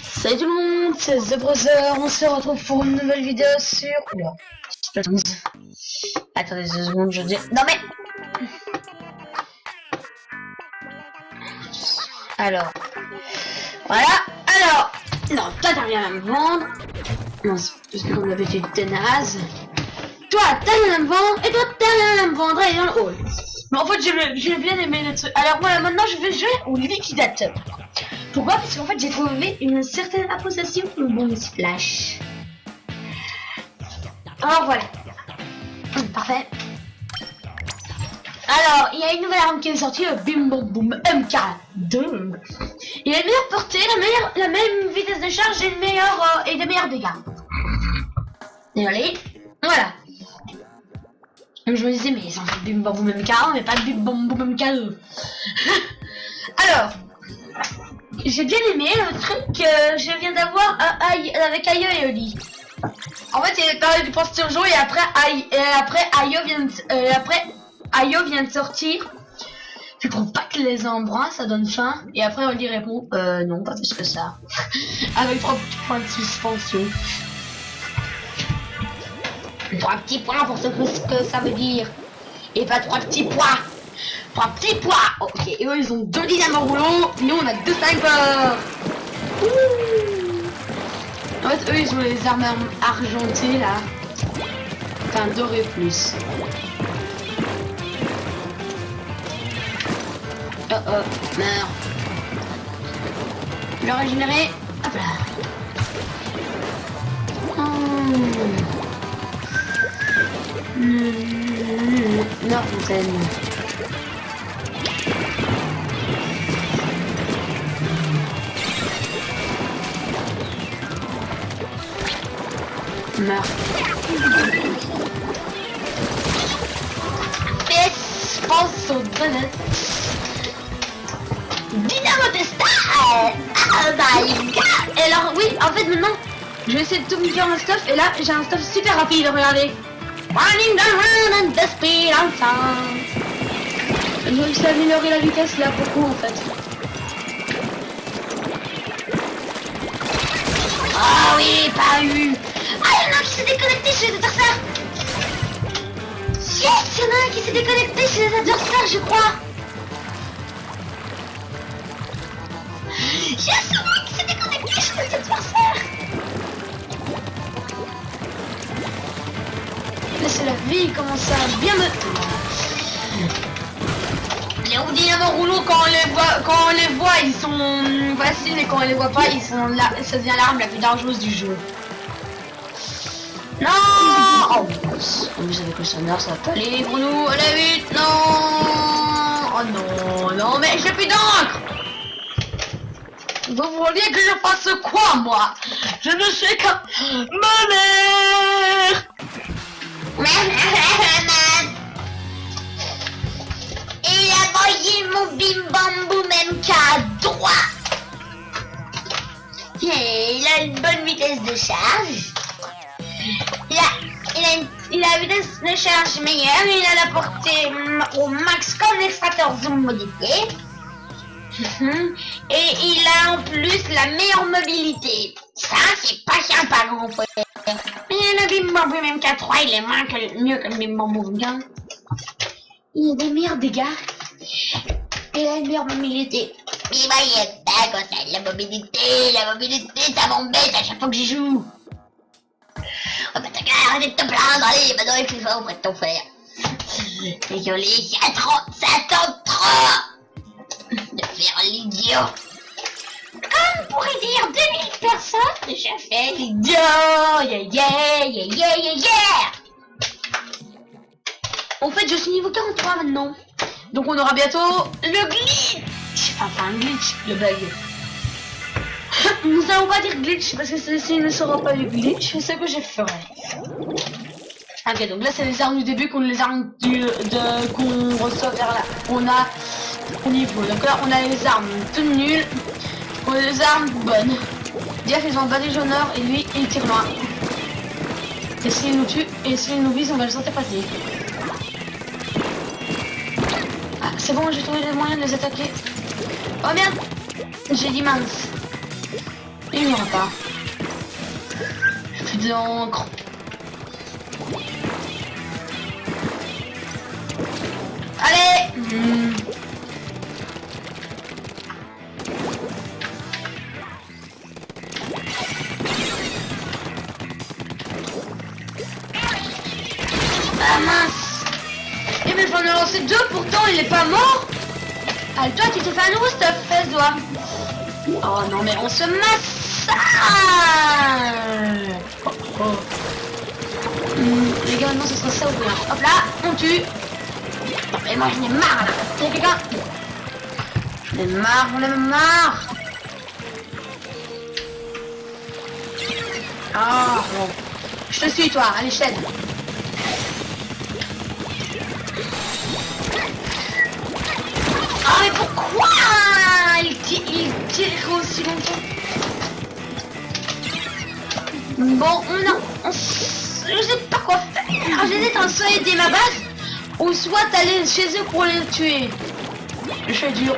Salut tout le monde, c'est The Brother, on se retrouve pour une nouvelle vidéo sur... Oula, attendez 2 secondes, je dis... Non mais... Alors... Voilà, alors... Non, toi t'as rien à me vendre. Non, c'est parce que comme d'habitude t'es naze. Toi t'as rien à me vendre, et toi t'as rien à me vendre, et dans le hall. Mais en fait j'ai bien aimé le truc. Alors voilà, maintenant je vais jouer au liquidateur. Pourquoi? Parce qu'en fait j'ai trouvé une certaine appréciation pour le bon splash. Alors voilà. Parfait. Alors, il y a une nouvelle arme qui est sortie, le Bim Bom Boom MK2. Il a une meilleure portée, la même vitesse de charge et, et de meilleurs dégâts. Désolé. Voilà. Donc je me disais, mais c'est en fait Bim Bom Boom MK1, mais pas Bim Bom Boom MK2. Alors, j'ai bien aimé le truc que je viens d'avoir avec Ayo et Oli. En fait, il est parlé du posture jour et après Ayo vient de sortir. Je trouve pas que les embruns ça donne faim. Et après Oli répond non, pas plus que ça. Avec 3 petits points de suspension. 3 petits points pour ce que ça veut dire. Et pas 3 petits points. 3 petits points. Ok, et eux ils ont 2 dynamos rouleaux. Nous on a 2 snipers. En fait eux ils ont les armes argentées là. Enfin dorées plus. Oh, meurs. Je vais régénérer. Hop là. Non, Fontaine. Meurs. PS, pense aux donuts. Dynamo de style! Oh my god! Et alors oui, en fait maintenant, je vais essayer de tout me faire un stuff et là j'ai un stuff super rapide, regardez! Running around and the speed on sound. Je vais essayer d'améliorer la vitesse là, pourquoi en fait? Ah oui, pas eu! Ah y'en a un qui s'est déconnecté chez les adversaires! Yes, y'en a un qui s'est déconnecté chez les adversaires, je crois! Yes, c'est moi qui s'est déconnecté chez les adversaires. Là c'est la vie, il commence à bien me... Les dynamo rouleaux quand on les voit ils sont faciles et quand on les voit pas ils sont là, ça devient l'arme la plus dangereuse du jeu. Non. Oh vous avez que ça meurt, ça va pas aller Bruno, allez vite, non. Oh non, non mais j'ai plus d'encre. Vous vouliez que je fasse quoi, moi? Je ne sais qu'à ma mère. Il a envoyé mon bim bam boum MK droit. Et il a une bonne vitesse de charge. Il a une vitesse de charge meilleure. Il a la portée au max comme l'extracteur zoom modifié. Et il a en plus la meilleure mobilité. Ça, c'est pas sympa, mon frère. Mais le Bim Bam Boom MK3, il est mieux que le Bim Bam Boom MK. Il a des meilleurs dégâts. Et il a une meilleure mobilité. Mais voyez pas quand ça, la mobilité, ça m'embête à chaque fois que j'y joue. Oh bah t'as qu'à arrêter de te plaindre, allez, maintenant il fait ça, on va t'en faire. Désolé, ça tente trop de faire l'idiot. Comme pourrait dire 2000 personnes, je fais l'idiot. Yeah. En fait, je suis niveau 43 maintenant. Donc on aura bientôt le glitch. Enfin, un glitch, le bug. Nous allons pas dire glitch parce que ceci ne sera pas le glitch, c'est ce que je ferai. Ok, donc là c'est les armes du début contre les armes qu'on reçoit vers là. On a au niveau. Donc là on a les armes toutes nulles, on a les armes bonnes. Diaf ils ont un badge honneur et lui il tire loin. Et s'il nous tue et s'il nous vise on va le sentir passer. Ah c'est bon, j'ai trouvé les moyens de les attaquer. Oh merde. J'ai dit mince. Il n'y aura pas. Plus d'encre. Allez. Ah mince. Eh mais j'en ai lancé deux, pourtant il est pas mort. Ah toi tu t'es fait un nouveau stuff, fesse doigt. Oh non mais on se massacre. Les gars maintenant ce sera ça ou rien. Hop là, on tue. Non mais moi j'en ai marre là. Y'a quelqu'un? J'en ai marre. Ah bon. Je te suis toi, allez je t'aide. Ah mais pourquoi il tire aussi longtemps? Bon, je sais pas quoi faire. J'hésite entre soit aider ma base ou soit aller chez eux pour les tuer. Je fais dur.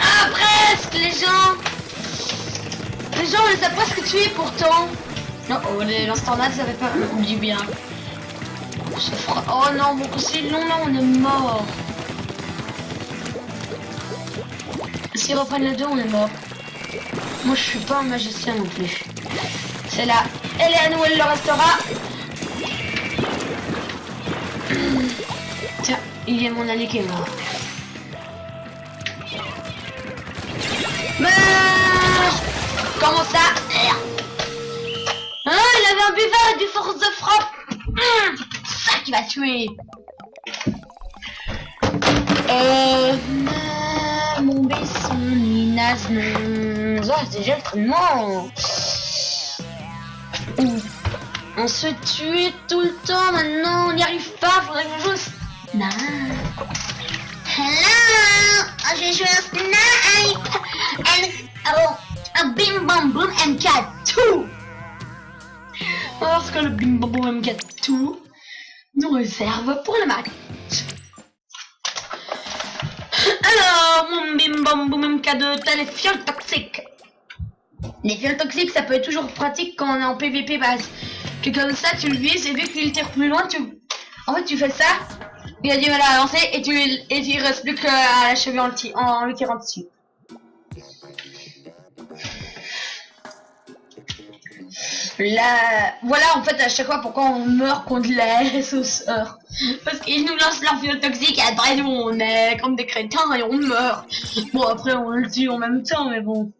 Ah presque les gens on les a presque tués pourtant. Non, oh, les lance-tornades ça avait pas du bien. Oh non, bon c'est long là on est mort. S'ils reprennent le 2, on est mort. Moi, je suis pas un magicien non plus. C'est là. Elle est à nous, elle le restera. Tiens, il y a mon allié qui est mort. Meurs! Comment ça? Ah, il avait un buveur et du force de frappe. C'est ça qui va tuer. Mon besson, Ninas, non. Oh, c'est déjà le traitement. On se tuait tout le temps, maintenant on n'y arrive pas, faudrait que je joue. Non. Hello, je joue à Snipe. Un bim bam boom MK2. Parce que le bim bam boom MK2 nous réserve pour le match. Alors, mon bim bam boum MK2, t'as les fioles toxiques. Les fioles toxiques, ça peut être toujours pratique quand on est en PVP base. Que comme ça, tu le vises et vu qu'il tire plus loin, en fait, tu fais ça, il a du mal à avancer et il reste plus qu'à l'achever en le tirant dessus. Là, voilà en fait à chaque fois pourquoi on meurt contre les sauceurs. Parce qu'ils nous lancent leur fiole toxique et après nous on est comme des crétins et on meurt. Bon après on le tue en même temps mais bon.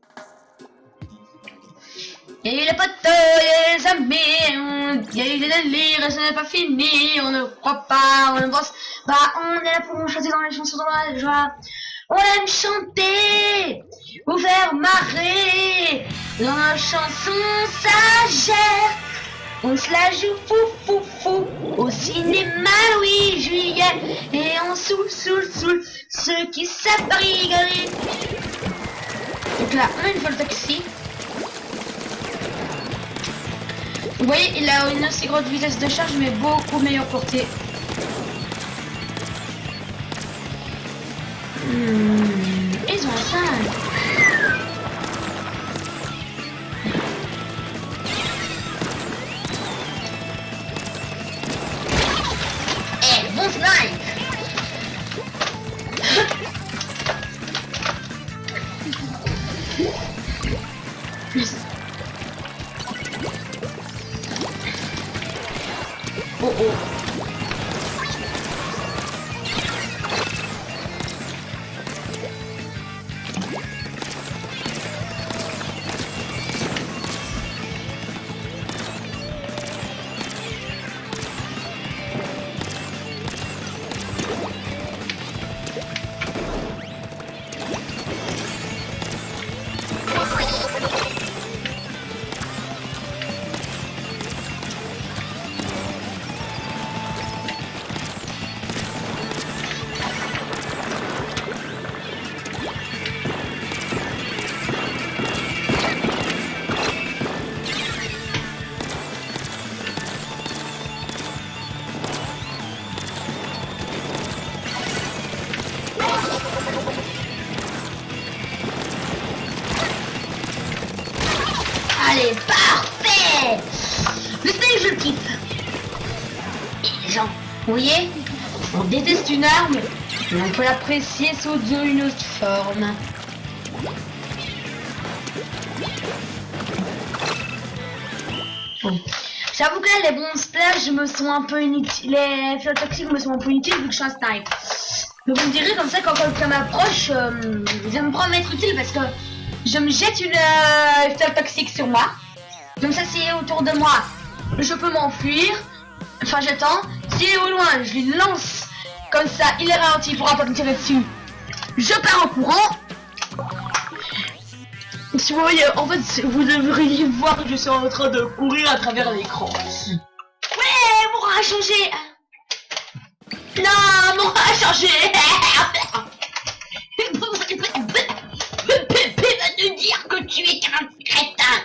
Il y a eu les potes, il y a eu les amis, il y a eu des délires et ce n'est pas fini, on ne croit pas, on ne pense. Bah on est là pour chanter dans les chansons dans la joie. On aime chanter, vous faire marrer, dans nos chansons sagères. On se la joue fou, au cinéma Louis Juillet, et on saoule ceux qui savent rigoler. Donc là, on a une folle taxi. Vous voyez, il a une aussi grosse vitesse de charge, mais beaucoup meilleure portée. Ils ont un 5. Eh, bon snipe. Oh oh. Allez, parfait. Le snipe, je le kiffe. Et les gens, vous voyez, on déteste une arme, mais on peut l'apprécier sous une autre forme. Bon. J'avoue que là, les bombes splash me sont un peu inutiles. Les fioles toxiques me sont un peu inutiles vu que je suis un snipe. Mais vous me direz comme ça quand quelqu'un m'approche, ça me prend être utile parce que je me jette une fiole toxique sur moi. Donc ça c'est autour de moi. Je peux m'enfuir. Enfin j'attends. S'il est au loin, je lui lance. Comme ça, il est ralenti, il pourra pas me tirer dessus. Je pars en courant. Si vous voyez, en fait, vous devriez voir que je suis en train de courir à travers l'écran. Ouais, mon rat a changé. Non, mon rat a changé. Va te dire que tu es un crétin.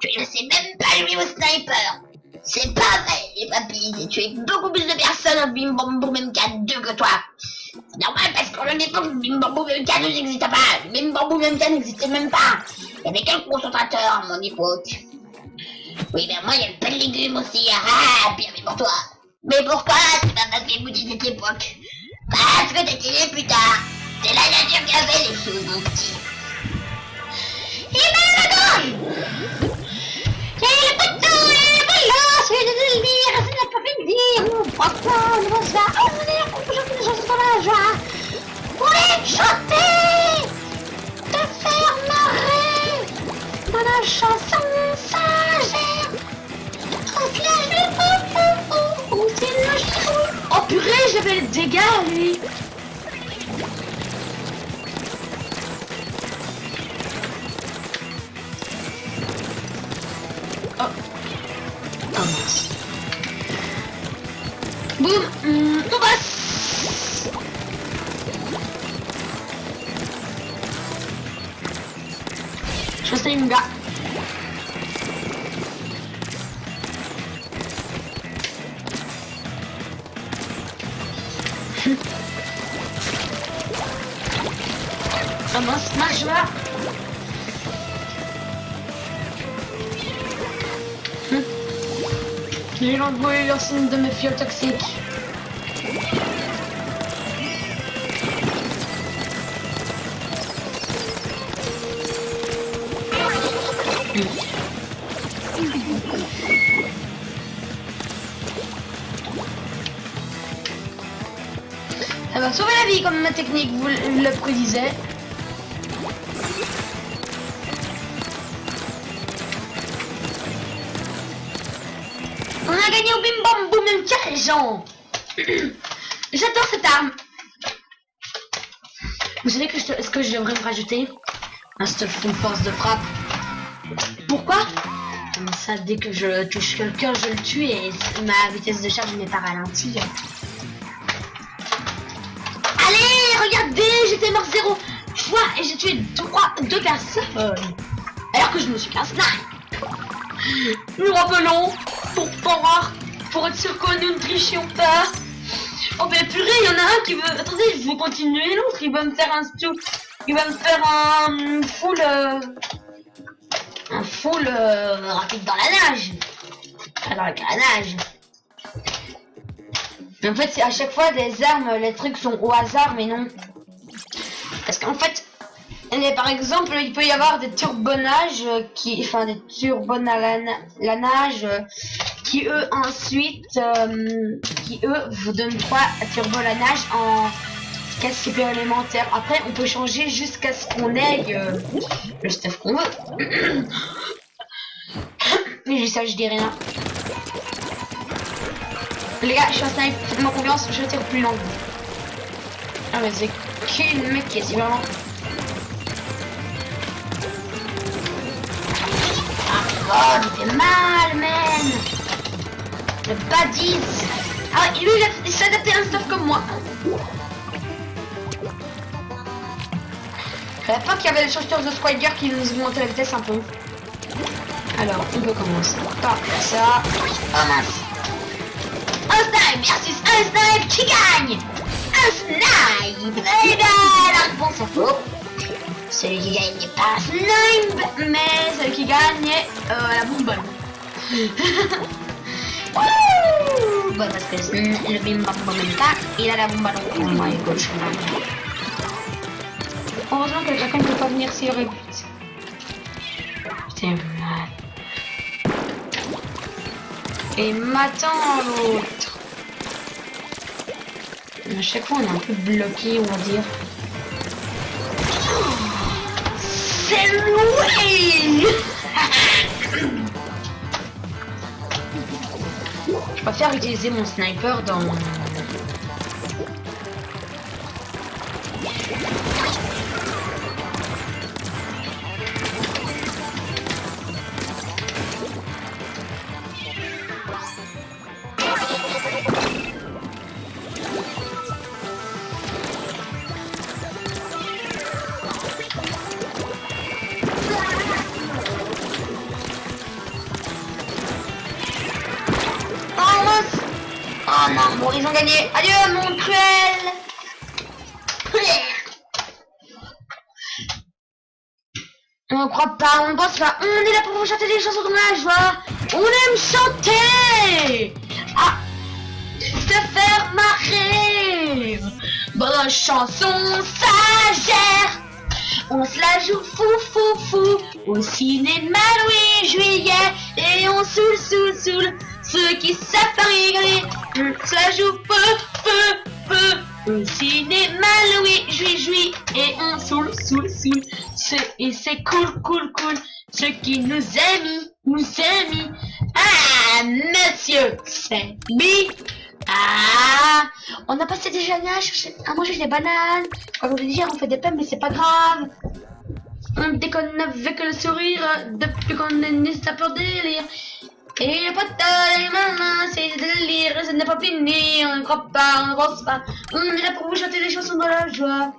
Tu ne sais même pas lui au sniper. C'est pas vrai, les papilles. J'ai tué beaucoup plus de personnes au Bim Bam Boom MK2 que toi. C'est normal parce qu'à l'époque, Bim Bam Boom MK2 n'existait pas. Bim Bam Boom MK n'existait même pas. Il y avait quelques concentrateurs à mon époque. Oui, ben moi, il y a plein de légumes aussi. Ah, bien, mais pour toi. Mais pourquoi tu m'as pas fait goûter cette époque? Parce que t'étais né plus tard. C'est la nature qui a fait les choses, mon petit. Et ben, la gorge! Et le bouton, et le volant, c'est de le dire, c'est de pas fait le dire. Pourquoi on va on est des choses dans la joie. Oui, chanter! Te faire marrer! Dans la chanson sage! Oh purée, j'avais le dégât, lui! Oh! Oh mince! Boum! On passe! Je pense que c'est une gars. Ah mince, mince, je vois. J'ai envoyé leur signe de mes fioles toxiques. Ça va sauver la vie comme ma technique vous le prédisait. On a gagné au Bim Bam Boom MK, les gens. J'adore cette arme. Vous savez que ce que je devrais me rajouter un stuff de force de frappe. Pourquoi? Comme ça, dès que je touche quelqu'un, je le tue et ma vitesse de charge n'est pas ralentie. Allez, regardez, j'étais mort 0 fois et j'ai tué 2 personnes. Alors que je me suis qu'un snipe. Nous rappelons, pour être sûr que nous ne trichions pas. Oh ben purée, il y en a un qui veut... Attendez, je vais continuer l'autre, il va me faire un stu... Il va me faire un full... rapide dans la nage. Enfin, dans la nage. Mais en fait, c'est à chaque fois des armes, les trucs sont au hasard, mais non. Parce qu'en fait, par exemple, il peut y avoir des turbonages des turbonnes à la nage qui eux ensuite, vous donnent 3 turbos à la nage en casque supplémentaire. Après, on peut changer jusqu'à ce qu'on ait le stuff qu'on veut. Mais ça, je dis rien. Les gars, je suis un snipe, faites-moi confiance, je tire plus long. Ah mais c'est qu'une mec qui est vraiment... Ah, il fait mal, man. Le badis. Ah, lui, il s'est adapté à un stuff comme moi. Je savais pas qu'il y avait les chanteurs de Squidger qui nous augmentaient la vitesse un peu. Alors, on peut commencer par ça. Oh mince. Un snipe versus un snipe qui gagne. Un snipe. Et bien, la réponse est faux. Celui qui gagne n'est pas Snipe, mais celui qui gagne est la bonbonne. Bah parce que le bim bam bam pas, il a la bombe à l'eau. Oh my god, je suis malade. Heureusement que quelqu'un ne peut pas venir s'il aurait vite. Putain, malade. Et m'attend l'autre. À chaque fois on est un peu bloqué, on va dire. C'est Louis. Je préfère utiliser mon sniper dans... Oh non, bon, ils ont gagné. Adieu, mon cruel. On ne croit pas, on ne pense pas. On est là pour vous chanter des chansons comme la joie. On aime chanter. Ah, se faire marrer. Bonne chanson, ça gère. On se la joue fou, fou, fou. Au cinéma, Louis Juillet. Et on saoule. Ceux qui savent pas rigoler, on se la joue peu. Au cinéma, Louis Juillet. Et on saoule. Et c'est cool. Ceux qui nous aiment. Ah, monsieur, c'est bi. Ah, on a passé des années à manger des bananes. Comme je dire, on fait des pommes, mais c'est pas grave. Dès qu'on avec le sourire, depuis qu'on est né, ça peut délire. Et le potage, les mamans, c'est des délires, ça n'est pas fini. On ne croit pas, on ne pense pas. On est là pour vous chanter des chansons dans la joie.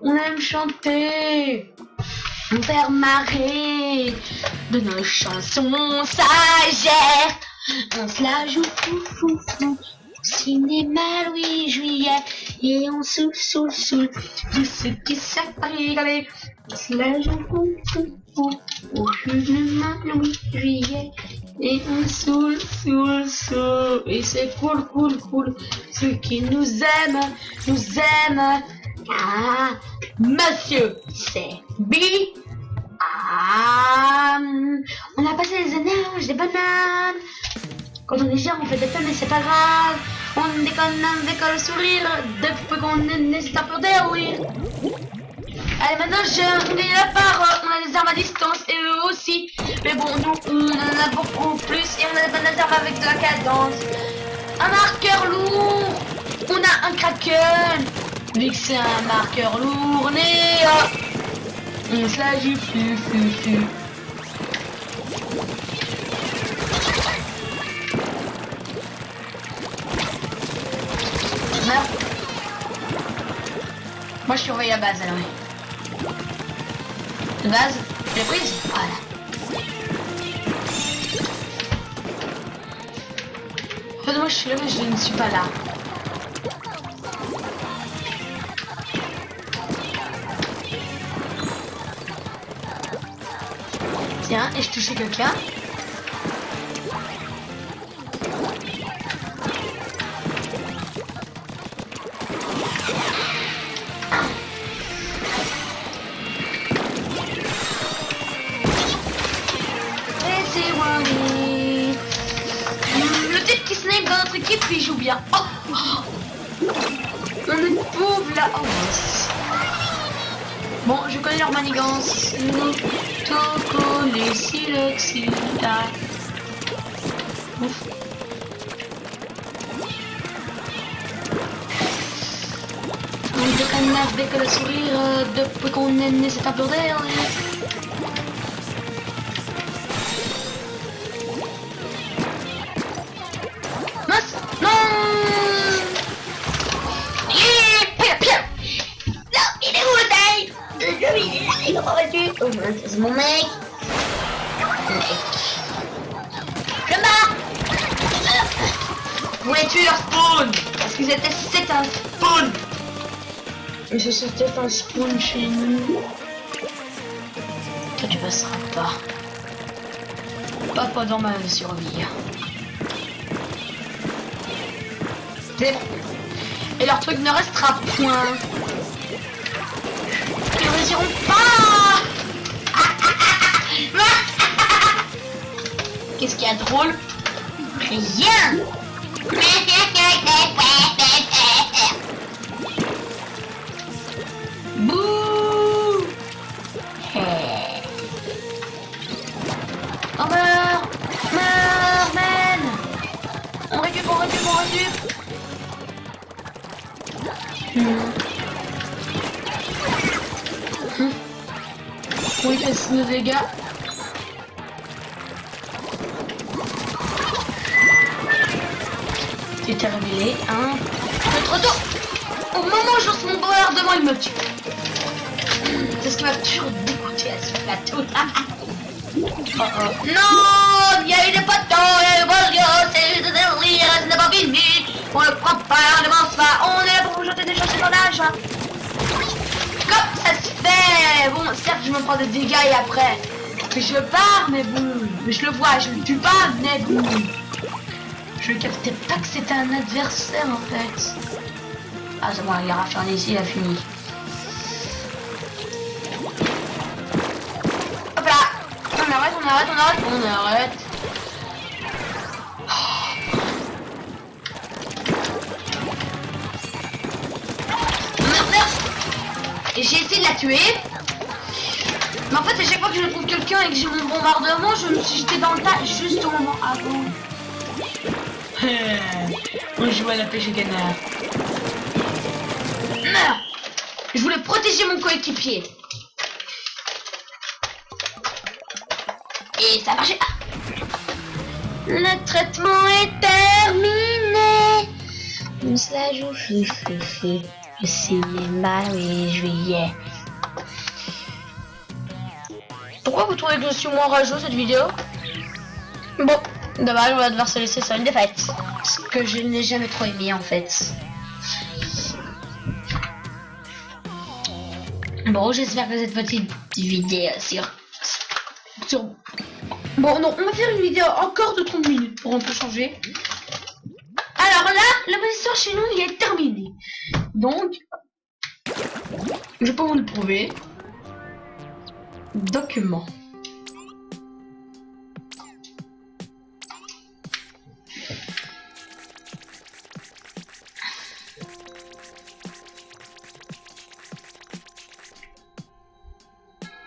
On aime chanter. On faire marrer de nos chansons, ça gère. On se la joue fou. Cinéma, Louis Juillet. Et on saoule. Tous ceux qui savent pas rigoler. On se la joue fou. Au cinéma, Louis Juillet. Et on saoule. Et c'est cool. Ceux qui nous aiment. Ah, monsieur, c'est bi. Ah, on a passé des années à manger des bananes. Quand on est jeune, on fait des pommes, mais c'est pas grave. On déconne avec le sourire. Depuis qu'on est né, c'est un peu de rire. Allez, maintenant, on est là part. On a des armes à distance et eux aussi. Mais bon, nous, on en a beaucoup plus. Et on a des bonnes armes avec de la cadence. Un marqueur lourd. On a un kraken. Vu que c'est un marqueur lourd, on est là. On se la joue fou. Merde. Moi je surveille la base alors. La base, j'ai prise. Voilà. En fait, moi je suis là mais je ne suis pas là. Tiens, et je touchais quelqu'un. Le type qui snipe dans notre équipe, il joue bien. Oh, on est pauvre là. Oh, bon, je connais leur manigance. Toco, les siloxida. Ouf. On déconne avec le sourire depuis qu'on est né, c'est un peu d'air. Mince, non. C'est mon mec. Je me bats. Vous les tuez leur spawn. Parce que c'est un spawn. Et c'était un spawn chez nous. Toi tu passeras pas. Pas pendant ma survie. C'est bon. Et leur truc ne restera point. Ils ne réussiront pas. Qu'est-ce qu'il y a de drôle? Rien. Bouh. On meurt. Meurt, man. On récup. Oui, il fait 6 de dégâts. Tu t'es révélé, hein? Trop tôt. Au moment où je lance mon bombardement, il me tue. C'est ce qui m'a toujours dégoûté à ce plateau. Non, il y a eu des poteaux, il y a eu c'est de rire, ce n'est pas fini. On le prend pas, on ne pense pas, on est là pour vous jeter des chansons dans l'âge. Comme ça se fait. Bon, certes, je me prends des dégâts et après, je pars, mais bon, je le vois, je le tue pas, mais bon. Je captais pas que c'était un adversaire en fait. Ah, c'est bon, il a raffermi ici, il a fini. Hop là. On arrête. Merde. Et j'ai essayé de la tuer. Mais en fait, à chaque fois que je trouve quelqu'un et que j'ai mon bombardement, j'étais dans le tas juste au moment avant. On joue à la pêche au canard. Meurs. Je voulais protéger mon coéquipier. Et ça marchait pas. Le traitement est terminé. On se la joue le cinéma, oui, juillet. Pourquoi vous trouvez que je suis moins rageux cette vidéo? Bon, dommage, on va devoir se laisser sur une défaite. Ce que je n'ai jamais trop aimé en fait. Bon, j'espère que cette petite vidéo sur... Bon, non, on va faire une vidéo encore de 30 minutes pour un peu changer. Alors là, la position chez nous, il est terminée. Donc, je peux vous le prouver. Document.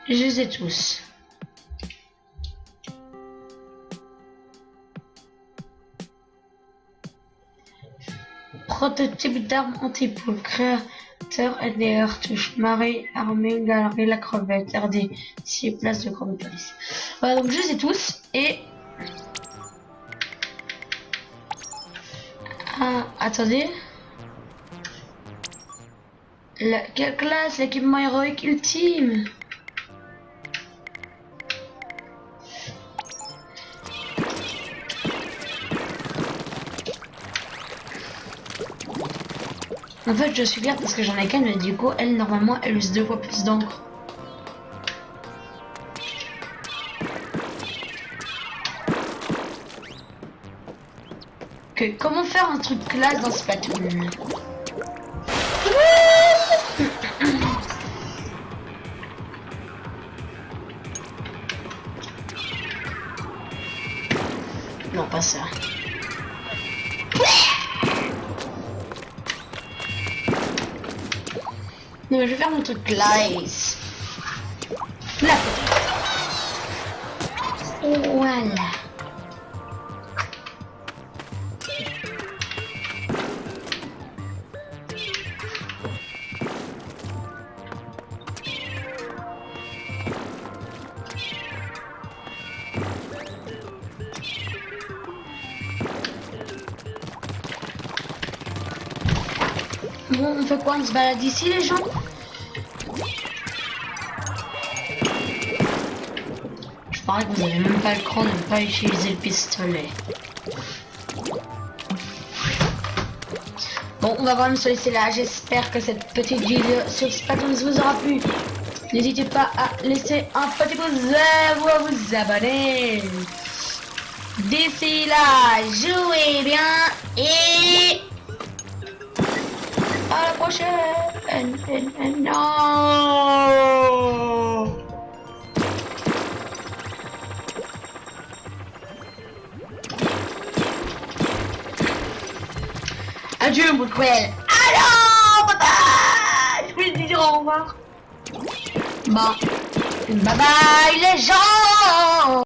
Je les ai tous. Prototype d'armes anti-poule, créateur LDR, touche, marée, armée, galerie, la crevette, RD, 6 places de corps de police. Voilà, donc je les ai tous et... Ah, attendez. Quelle classe, l'équipement héroïque ultime? En fait, je suis fière parce que j'en ai qu'une, mais du coup, elle, normalement, elle use 2 fois plus d'encre. Que comment faire un truc classe dans Splatoon? Non, pas ça. Non, mais je vais faire mon truc classe. Là. Voilà. Bon, on fait quoi? On se balade ici, les gens? Je parie que vous n'avez même pas le cran de ne pas utiliser le pistolet. Bon, on va quand même se laisser là. J'espère que cette petite vidéo sur Splatoon vous aura plu. N'hésitez pas à laisser un petit pouce ou à vous abonner. D'ici là, jouez bien et à la prochaine. Non. Adieu, mon cruel. Alors, papa, je voulais te dire au revoir. Bon, bye bye les gens.